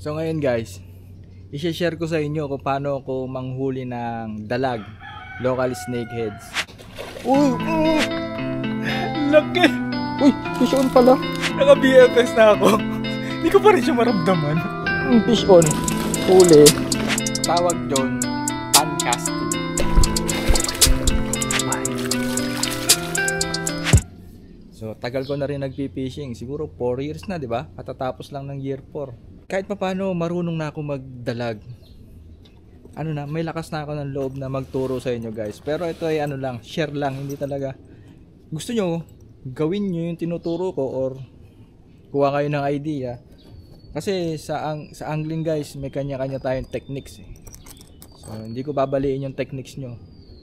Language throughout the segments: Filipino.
So ngayon guys, i-share ko sa inyo kung paano ako manghuli ng dalag, local snakeheads. Laki! Uy, fish on pala. Naka-BFS na ako. Hindi ko pa rin siya maramdaman. Fish on. Huli. Tawag doon, pan casting. So tagal ko na rin nagpi-fishing. Siguro 4 years na, di ba? Katatapos lang ng year 4. Kahit papaano marunong na ako magdalag. Ano na, may lakas na ako ng loob na magturo sa inyo guys. Pero ito ay ano lang, share lang, hindi talaga. Gusto nyo, gawin nyo yung tinuturo ko or kuha kayo ng idea. Kasi sa angling guys, may kanya-kanya tayong techniques eh. So hindi ko babaliin yung techniques nyo.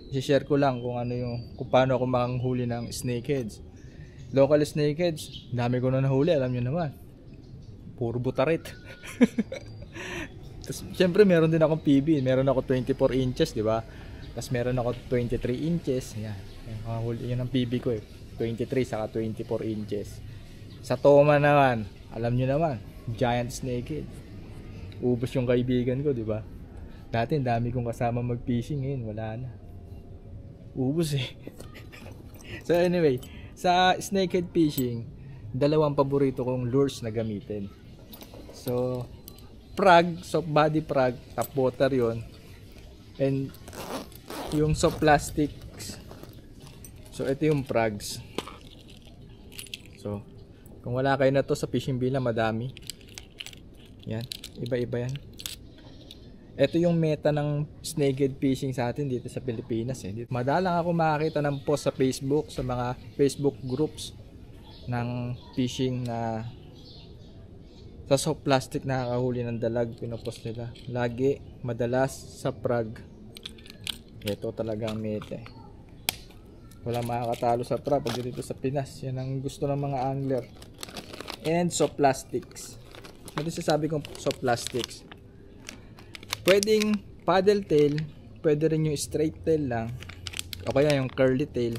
I-share ko lang kung ano kung paano ako manghuli ng snakeheads. Local snakeheads, dami ko na nahuli, alam nyo naman. Puro butarit. Tapos syempre meron din akong PB, meron ako 24 inches, di ba? Tapos meron ako 23 inches. Yan. Yan ang PB ko eh. 23 saka 24 inches. Sa Toma naman, alam nyo naman, giant snakehead. Ubos yung kaibigan ko, di ba? Dati dami kong kasama mag-fishing, ngayon wala na. Ubos eh. So anyway, sa snakehead fishing, dalawang paborito kong lures na gamitin. So, frog, soft body frog, top water yon, and yung soft plastics. So, ito yung frogs. So, kung wala kayo na to sa fishing bilang, madami. Yan, iba-iba yan. Ito yung meta ng snakehead fishing sa atin dito sa Pilipinas eh. Madalang ako makakita ng post sa Facebook, sa mga Facebook groups ng fishing na sa soft plastic nakakahuli ng dalag, pinopost nila. Lagi, madalas sa frog. Ito talaga ang meta eh. Walang makakatalo sa frog pag dito sa Pinas. Yan ang gusto ng mga angler. And soft plastics. Ano sasabi kong soft plastics? Pwedeng paddle tail, pwede rin yung straight tail lang, o kaya yung curly tail.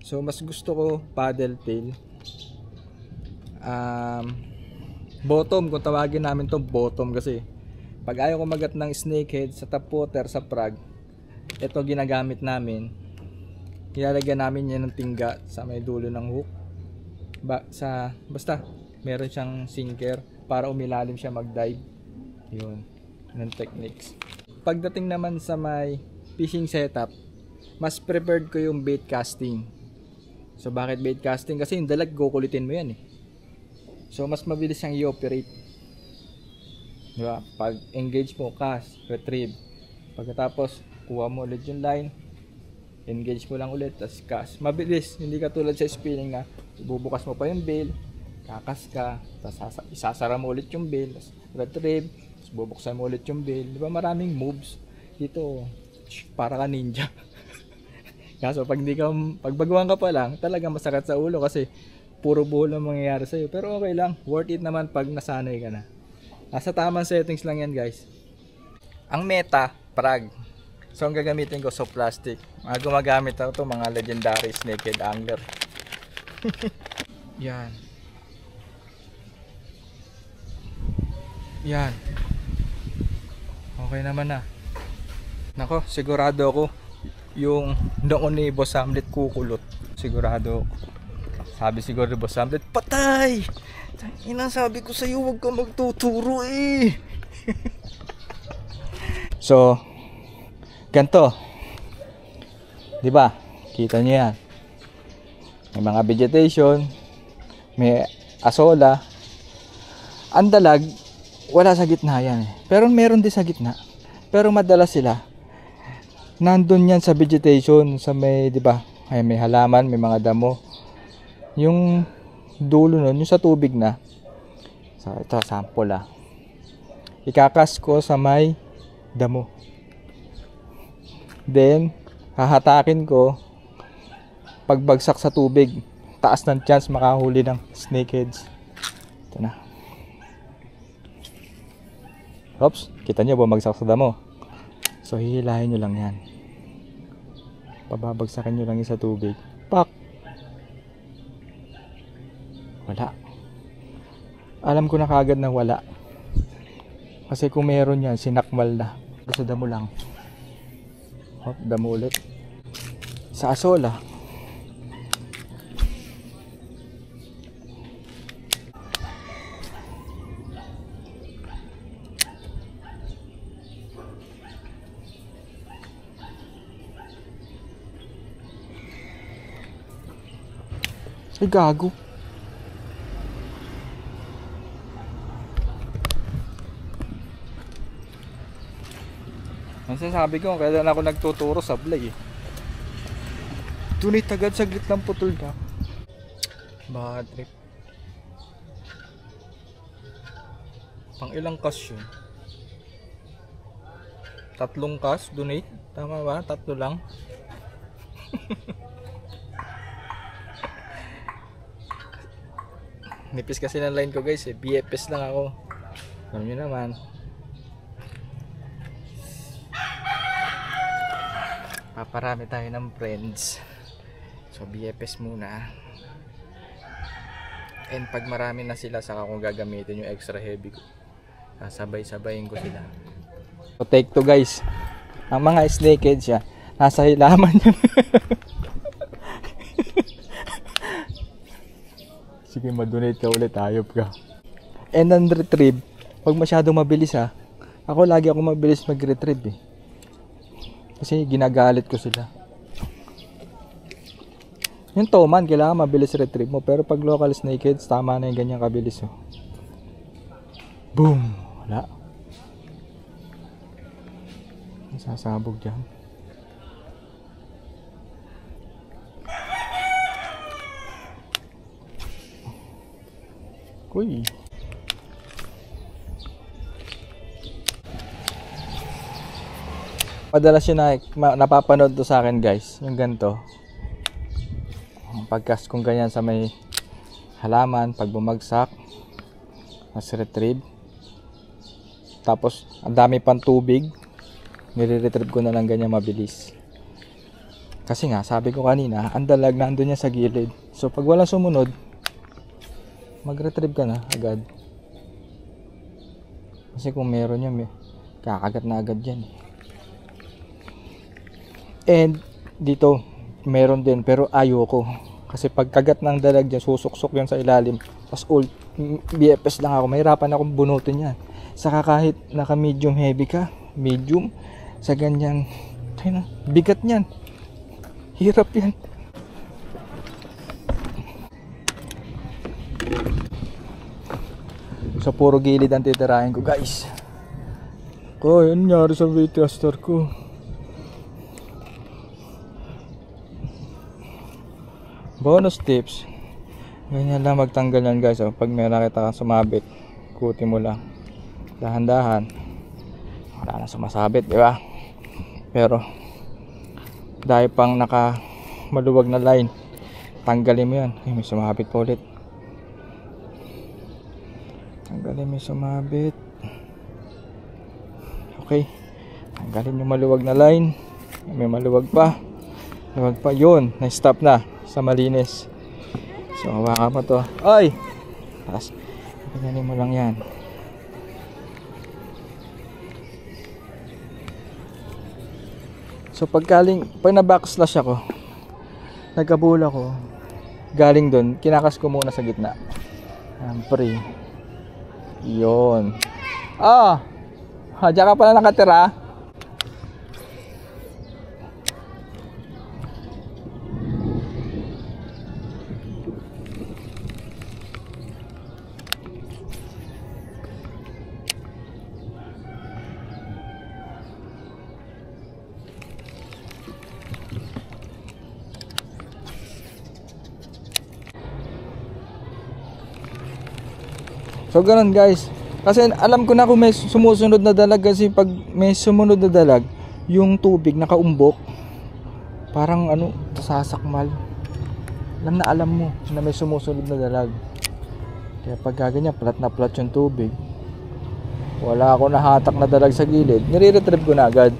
So mas gusto ko paddle tail. Bottom, kung tawagin namin to bottom, kasi pag ayaw ko magat ng snakehead sa top water, sa frog, ito ginagamit namin. Ilalagyan namin yan ng tingga sa may dulo ng hook. Basta meron siyang sinker para umilalim siya mag-dive. Yun ng techniques. Pagdating naman sa may fishing setup, mas preferred ko yung bait casting. So bakit bait casting? Kasi yung dalag kukulitin mo yan eh. So mas mabilis siyang i-operate. Diba? Pag engage mo, cast, retrieve. Pagkatapos kuha mo ulit yung line, engage mo lang ulit, tapos cast. Mabilis, hindi ka tulad sa spinning na ibubukas mo pa yung bail, kakas ka, tapos isasara mo ulit yung bail, tapos retrieve, bubuksan mo ulit yung bail. Diba maraming moves dito, para ka ninja. Kaso pag baguhan ka pa lang, talaga masakit sa ulo kasi puro buhol ang mangyayari sa'yo. Pero okay lang, worth it naman pag nasanay ka na. Nasa tamang settings lang yan guys. Ang meta, frog. So ang gagamitin ko, soft plastic. Gumagamit ako to mga legendary snakehead angler. Yan. Yan. Okay naman na. Nako, sigurado ako yung noon ni Boss Hamlet kukulot. Sigurado ako. Sabi siguro ni Boss Hamlet, patay! Sabi ko sa'yo, huwag ka magtuturo eh. So, ganito. Diba? Kita nyo yan. May mga vegetation, may asola. Ang dalag, wala sa gitna yan eh. Pero meron din sa gitna. Pero madalas sila nandun yan sa vegetation, sa may, di ba? Ay, may halaman, may mga damo. Yung dulo nun, yung sa tubig na. So, ito sample ah. Ikakas ko sa may damo. Then, hahatakin ko. Pagbagsak sa tubig, taas ng chance makahuli ng snakeheads. Ito na. Oops, kita nyo bumagsak sa damo. So hihilahin nyo lang yan. Pababagsakin nyo lang yung sa tubig. Pak! Wala. Alam ko na kagad na wala. Kasi kung meron yan, sinakmal na. Sa damo lang. Hop, damo ulit. Sa asola. Ay, gago. Ang sabi ko, kailan ako nagtuturo sa vlog eh. Tunay agad, saglit lang putol ka. Bad trip. Pang ilang cash yun? 3 cash donate? Tama ba? 3 lang? Nipis kasi ng line ko guys eh. BFS lang ako. Alam nyo naman. Paparami tayo ng friends. So BFS muna. And pag marami na sila, saka kung gagamitin yung extra heavy ko. Sabay-sabayin ko sila. So take 2 guys. Ang mga snakeheads siya, nasa hilaman yan. Sige, madonate ka ulit, ayop ka. And ang retrieve, pag masyadong mabilis ha, ako lagi ako mabilis mag-retrieve eh. Kasi ginagalit ko sila. Yung toman, kailangan mabilis retrieve mo. Pero pag local snakeheads, tama na yung ganyang kabilis oh. Boom! Wala. Sasabog dyan. Uy. Madalas yun na napapanood to sa akin guys, yung ganito. Pagcast kong ganyan sa may halaman, pag bumagsak, mas retrieve. Tapos ang dami pang tubig, nire-retrieve ko na lang ganyan mabilis. Kasi nga, sabi ko kanina, ang dalag nandun niya sa gilid. So pag walang sumunod, mag-retrieve ka na agad. Kasi kung meron yan, kakagat na agad yan. And dito, meron din, pero ayoko. Kasi pag kagat ng dalag dyan, susuksok yan sa ilalim. Tapos BFS lang ako, mahirapan akong bunutin yan. Saka kahit naka medium heavy ka, medium, sa ganyang, bigat yan. Hirap yan. So puro gilid ang titirahin ko guys. Oh, yun nangyari sa Baitcaster ko. Bonus tips, ganyan lang magtanggal yan guys. Pag may nakita kang sumabit, kuti mo lang dahan-dahan, wala na sumasabit, di ba? Pero dahil pang naka maluwag na line, tanggalin mo yan. Ay, may sumabit pa ulit. Tanggalin mo yung sumabit. Okay, tanggalin yung maluwag na line. May maluwag pa. Maluwag pa, yun, na-stop na sa malinis. So hawakan mo to. Ay! Tapos ganyan mo lang yan. So pag na-backslash ako, nagkabula ko, galing doon, kinakas ko muna sa gitna. Pre. Yun. Diyan ka pala nakatira. So ganun guys. Kasi alam ko na kung may sumusunod na dalag, kasi pag may sumunod na dalag, yung tubig nakaumbok, parang sasakmal. Alam mo na may sumusunod na dalag. Kaya pag ganyan, plat na plat yung tubig, wala ako nahatak na dalag sa gilid, nire-retrieve ko na agad.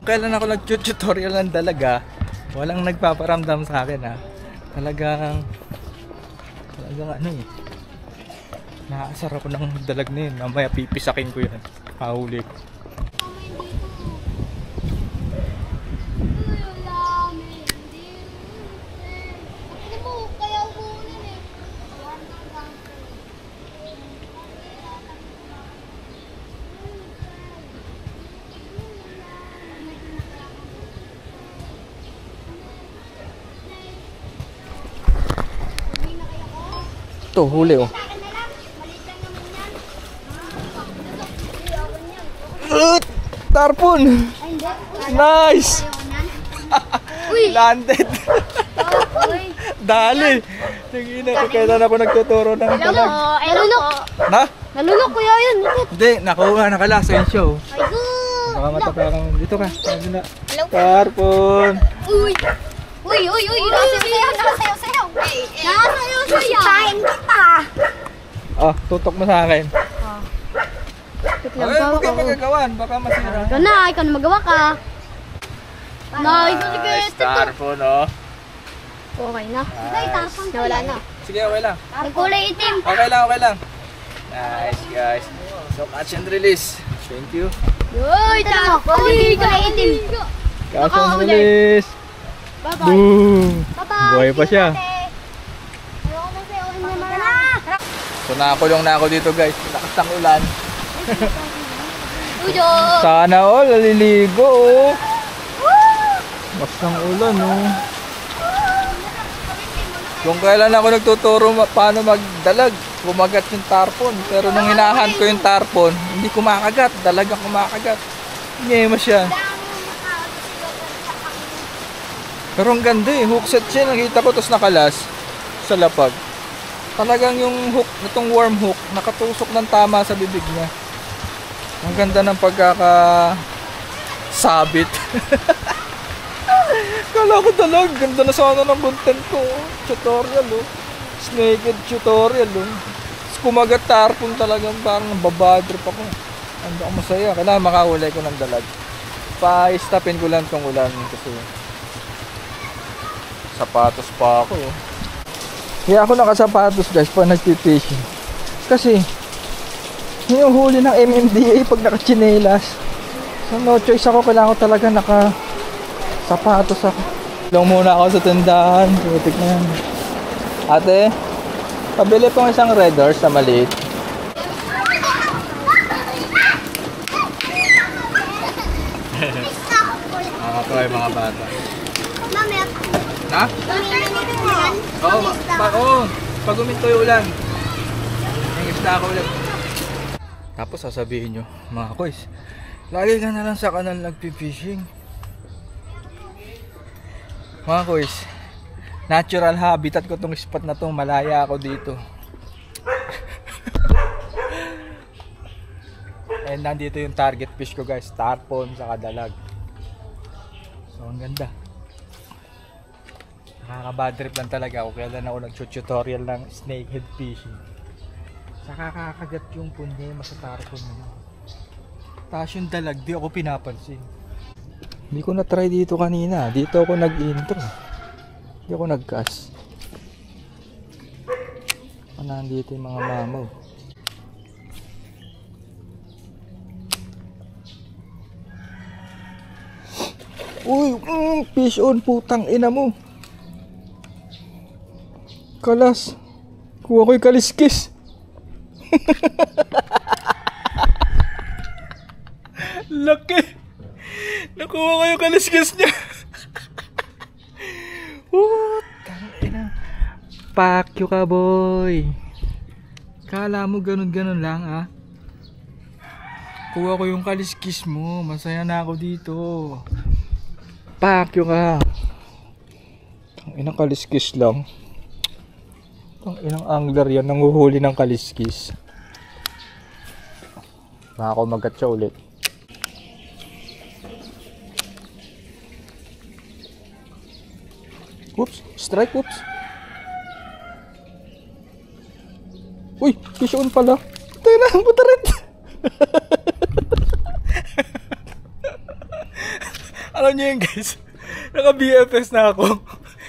Kailan ako nag-tutorial ng dalaga, walang nagpaparamdam sa akin ha. Talagang Hanggang ano eh. Nakakasar ako ng dalag na yun. Mamaya pipisakin ko yan. Hahuli ko. Ito, huli oh. Tarpon! Nice! Landed! Dali! Tingin na, kailan ako nagtuturo ng dalag. Nalulok! Na? Nalulok kuya yun! Hindi, nakuha, nakalaso yung show. Ay ko! Baka matapakan. Dito ka, sabi na. Tarpon! Uy! Nakasayaw! Kain kita! Oh, tutok mo sa akin. Wait lang, Ay, bawa huwag ko. kang magagawan, baka masira. Ikaw na magawa ka. Nice, tarpon oh. Okay na. Nice. Nawala na. Sige, okay lang. Nagkulay itim. Okay lang. Nice guys. So catch and release. Thank you. Uy, kulay itim. Catch and release. Bye-bye. Boom. Bye-bye. Buhay pa siya. Ayoko na sa'yo. Tara. So nakakulong na ako dito guys. Lakas ng ulan. Uyo. Sana all naliligo oh. Lakas ng ulan oh. Kung kailan ako nagtuturo paano magdalag, kumagat yung tarpon. Pero nung hinahan ko yung tarpon, hindi kumakagat. Dalagang kumakagat. Ngema siya. Pero ang ganda eh. Hook set siya. Nakita ko tapos nakalas sa lapag. Talagang yung hook, itong worm hook, nakatusok ng tama sa bibig niya. Ang ganda ng pagkakasabit. Kala ko dalag. Ganda na sana ng content ko. Tutorial oh. Snaked tutorial oh. Kumagat tarpon talagang parang babadrip ako. Hindi ako masaya. Kailangan makahulay ko ng dalag. Pa-stopin ko lang tong ulan kasi sapatos pa ako oh. Kaya ako nakasapatos guys pag nagpipishing. Kasi hinuhuli ng MMDA pag nakachinelas. So no choice ako. Kailangan ko talaga nakasapatos ako. Lang muna ako sa tindahan. Putik na yan. Ate, pabili pong isang red horse na maliit. Nakakatuwa yung mga bata. Ha? Oo, pag uminto yung ulan. Yung isda ako ulit. Tapos sasabihin nyo, mga koys, lagi ka na lang sa kanal nagpipishing. Mga koys, natural habitat ko tong spot na to. Malaya ako dito. And nandito yung target fish ko guys. Tarpon sa kadalag. So ang ganda. Nakaka-bad trip lang talaga ako. Kaya lang ako nag-tutorial ng snakehead fishing. Saka kakagat yung punye sa tarpon mo. Tapos yung dalag di ako pinapansin. Hindi ko na-try dito kanina. Dito ako nag-intro. Hindi ako nag-cast. Nandito yung mga mamaw. Uy! Fish on! Putang ina mo! Kalas! Kuha ko yung kaliskis! Laki! Nakuha ko yung kaliskis niya! Putang ina! Pakyo ka boy! Kala mo ganun-ganun lang ha? Kuha ko yung kaliskis mo. Masaya na ako dito. Pakyo ka! Ang inang kaliskis lang. Ang inang angler yan. Nanguhuli ng kaliskis. Baka ako magat siya ulit. Oops! Strike! Oops! Uy! Fish on pala! Tayo na! Butarit! Alam niyo yun guys, naka BFS na ako.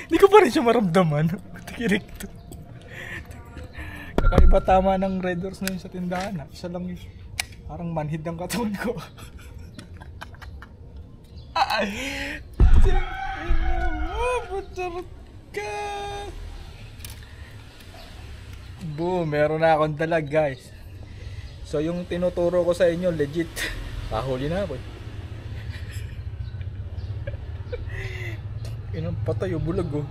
Hindi ko pa rin siya maramdaman. Tikirik to. Kakaiba tama ng Red Doors na yun sa tindahan ha. Isa lang yun. Parang manhid ang katawan ko. Butarot ka. Boom, meron na akong dalag guys. So yung tinuturo ko sa inyo legit. Pahuli na ako eh. Inang patay o bulag oh.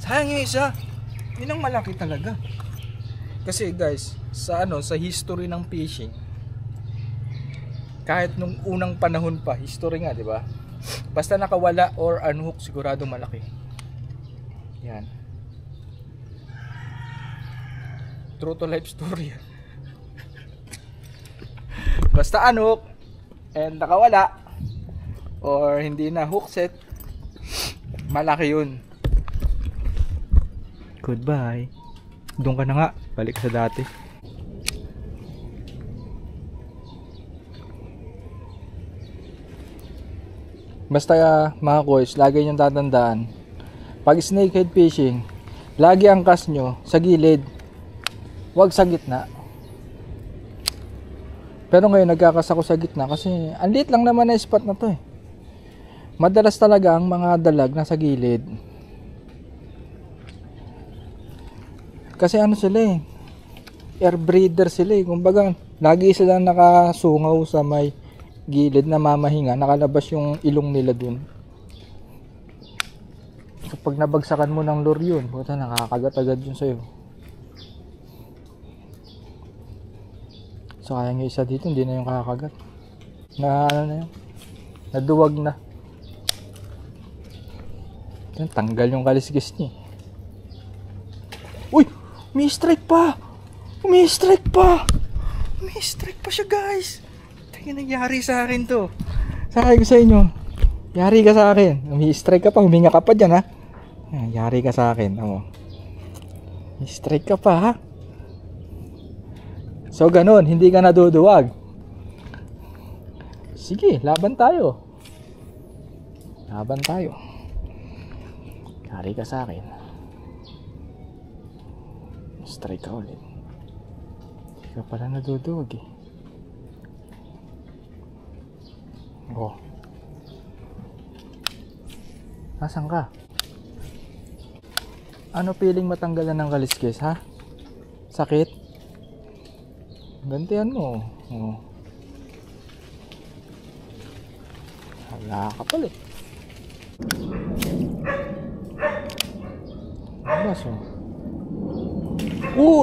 Sayang yung isa. Yun ang malaki talaga. Kasi guys, sa history ng fishing, kahit nung unang panahon pa, history nga, di ba? Basta nakawala or unhook, sigurado malaki. Yan. True to life story. Basta unhook and nakawala or hindi na hook set, malaki yun. Goodbye. Doon ka na nga, balik sa dati. Basta mga koys, lagi nyo tatandaan, pag snakehead fishing, lagi ang cast nyo sa gilid, wag sa gitna. Pero ngayon nagkakas ako sa gitna kasi ang liit lang naman na spot na to eh. Madalas talaga ang mga dalag nasa gilid. Kasi sila eh, air breather sila eh. Kumbaga, lagi silang nakasungaw sa may gilid na mamahinga, nakalabas yung ilong nila dun. So pag nabagsakan mo ng lure yun, puta, nakakagat agad yun sa'yo. So kaya nga isa dito, hindi na yung kakagat. Na yun, naduwag na. Tanggal yung kaliskis niya. Uy! May strike pa! May strike pa! May strike pa siya guys! Tingnan, nangyari sa akin to. Sabi ko sa inyo, yari ka sa akin. May strike ka pa, huminga ka pa dyan ha. Yari ka sa akin. May strike ka pa ha. So ganun, hindi ka naduduwag. Sige, laban tayo. Laban tayo. Yari ka sa akin. Strike ka ulit. Hindi ka pala naduduwag eh. Oh. Nasaan ka? Ano feeling matanggalan ng kaliskis ha? Sakit? Gantihan mo. Oh. Hala ka pala eh. Alas oh.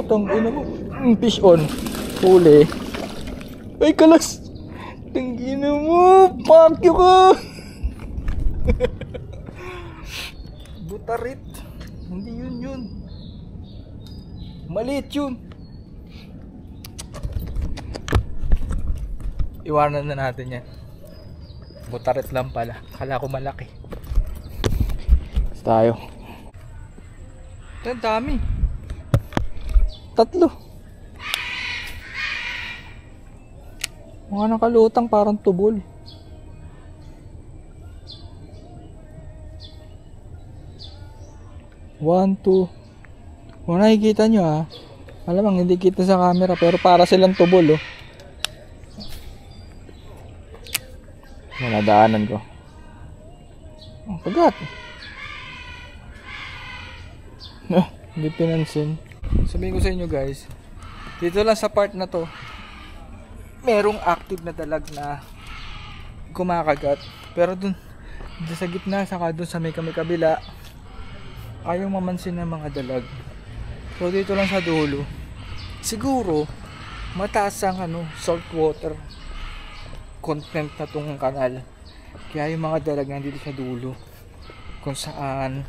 Tangina mo. Fish on. Huli. Ay, kalas. Tangina mo. Pakyo ka. Butarit. Hindi yun. Maliit yun. Iwanan na natin yan. Butarit lang pala. Akala ko malaki. Tayo. Ito, dami. 3. Mga nakalutang parang tubol. One, two. Kung nakikita nyo ha, malamang hindi kita sa camera pero para silang tubol oh. Nadaanan ko. Pagat. Hindi pinansin. Sabihin ko sa inyo guys, dito lang sa part na to, merong active na dalag na kumakagat. Pero dun sa gitna, saka dun sa may kabila, ayaw mamansin ng mga dalag. So dito lang sa dulo, siguro mataas ang salt water content na tong kanal. Kaya yung mga dalag nandito sa dulo, kung saan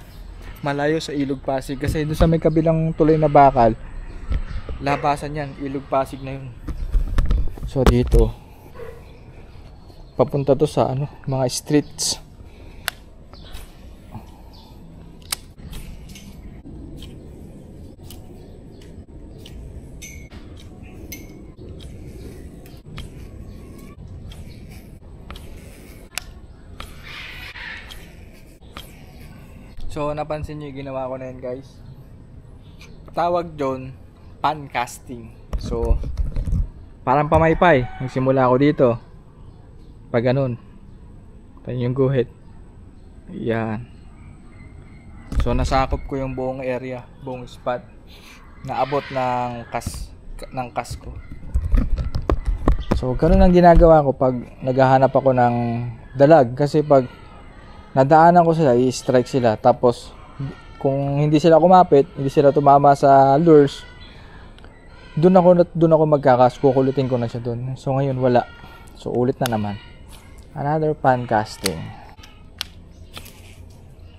malayo sa Ilog Pasig. Kasi doon sa may kabilang tuloy na bakal, labasan yan, Ilog Pasig na yun. So dito papunta to sa mga streets. So napansin nyo yung ginawa ko na yun guys. Tawag doon pan casting. So parang pamaypay. Nagsimula ako dito. Pag ganun. Tayo yung guhit. Yan. So nasakop ko yung buong area, buong spot. Naabot ng kas ko. So ganun ang ginagawa ko pag naghahanap ako ng dalag. Kasi pag nadaanan ko sila, i-strike sila. Tapos kung hindi sila kumapit, hindi sila tumama sa lures, doon ako magkakas, kukulitin ko na siya doon. So ngayon wala. So ulit na naman. Another pan casting.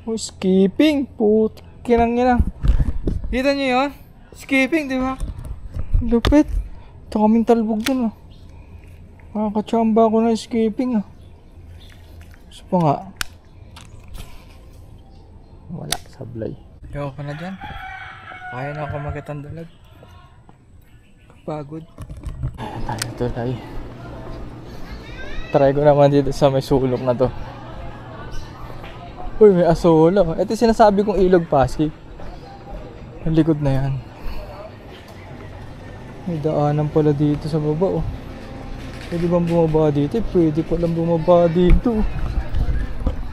Oh, skipping. Putinang ina. Kita niyo 'yon? Skipping, di ba? Lupit. Ito kaming talbog doon. Nakakachamba ko na skipping. So pa nga. Wala, sablay. Ewan ko na dyan. Kaya na ako makitang dalag. Kapagod. Ayan tayo tulay. Try ko naman dito sa may sulok na to. Uy, may asola. Ito sinasabi kong ilog Pasig. Ang likod na yan. May daanan pala dito sa baba. Pwede bang bumaba dito? Pwede palang bumaba dito.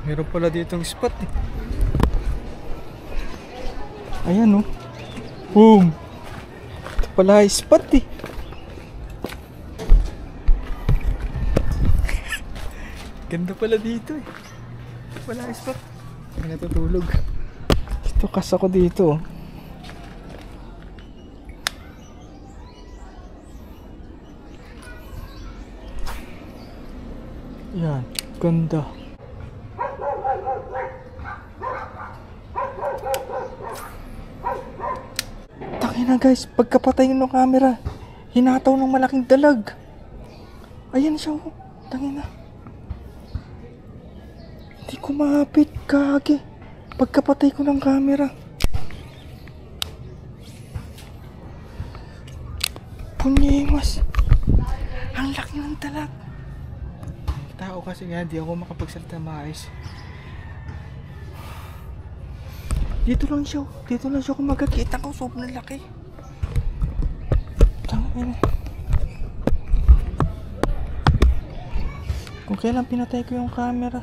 Meron pala ditong spot eh. Ayan oh. Boom. Ito pala spot eh. Ganda pala dito eh. Ito pala spot. May natutulog. Ito kas ako dito. Yan. Ganda. Na guys, pagkapatay ng camera, hinataw ng malaking dalag. Ayan siya, oh. Tangina. Hindi ko maapit, kage. Pagkapatay ko ng camera. Punyimas. Ang laki ng dalag. Tao kasi nga, di ako makapagsalita maayos. Dito lang siya kung magkakita ko. Sobrang laki. Tangina. Kung kailan pinatay ko yung camera.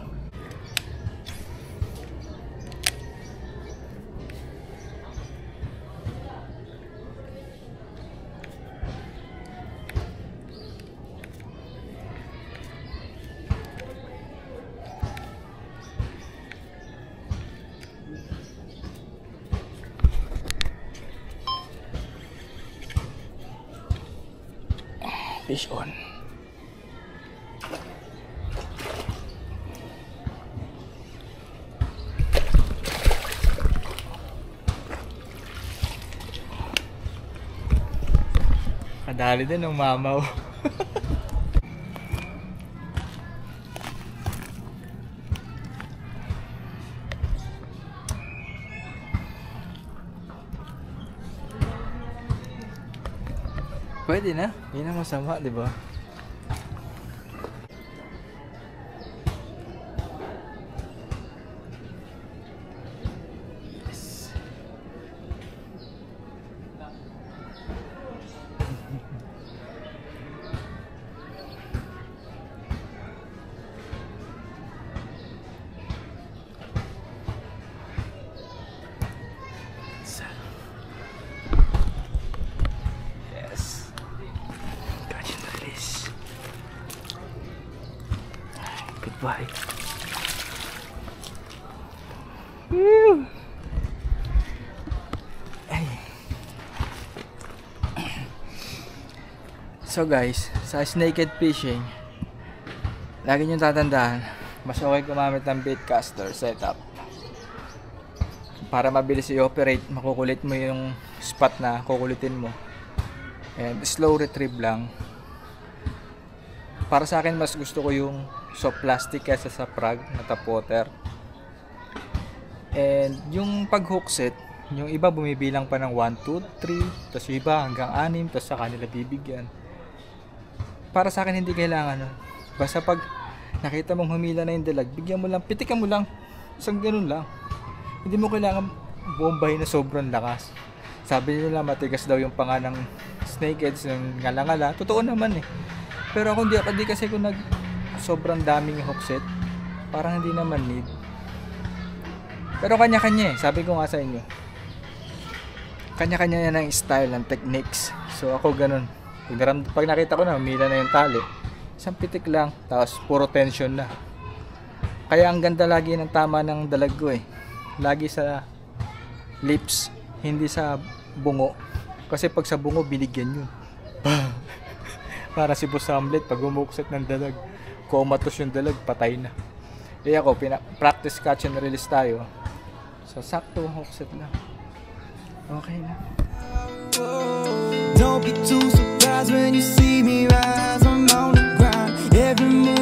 Fish on. Kadali din ng mamaw. Pwede na, hindi na masama, di ba? Yes. Goodbye. Ay. So guys, sa naked fishing, lagi nyo tatandaan, mas okay gumamit ng baitcaster setup para mabilis i-operate. Makukulit mo yung spot na kukulitin mo, and slow retrieve lang. Para sa akin, mas gusto ko yung soft plastic kaysa sa frog na top water. And yung pag hook set, yung iba bumibilang pa ng 1, 2, 3, tapos yung iba hanggang 6, tapos sa kanila bibigyan. Para sa akin hindi kailangan nun. Basta pag nakita mong humila na yung dalag, bigyan mo lang, pitikan mo lang, isang ganun lang. Hindi mo kailangan bombahin na sobrang lakas. Sabi nila matigas daw yung panga ng snakeheads, ng ngala-ngala. Totoo naman eh. Pero ako hindi kasi kung sobrang daming hookset, parang hindi naman need. Pero kanya-kanya eh. Sabi ko nga sa inyo, kanya-kanya yan ng style, ng techniques. So ako ganun. Pag nakita ko na humila na yung tali, isang pitik lang, tapos puro tension na. Kaya ang ganda lagi ng tama ng dalag ko eh. Lagi sa lips, hindi sa bungo. Kasi pag sa bungo, binigyan yun. Para si Boss Hamlet, pag umukset ng dalag, kumatos yung dalag, patay na. Kaya ako, practice catch and release tayo. So sakto, hookset lang. Okay na. Don't be too surprised when you see me rise. I'm on the ground every morning.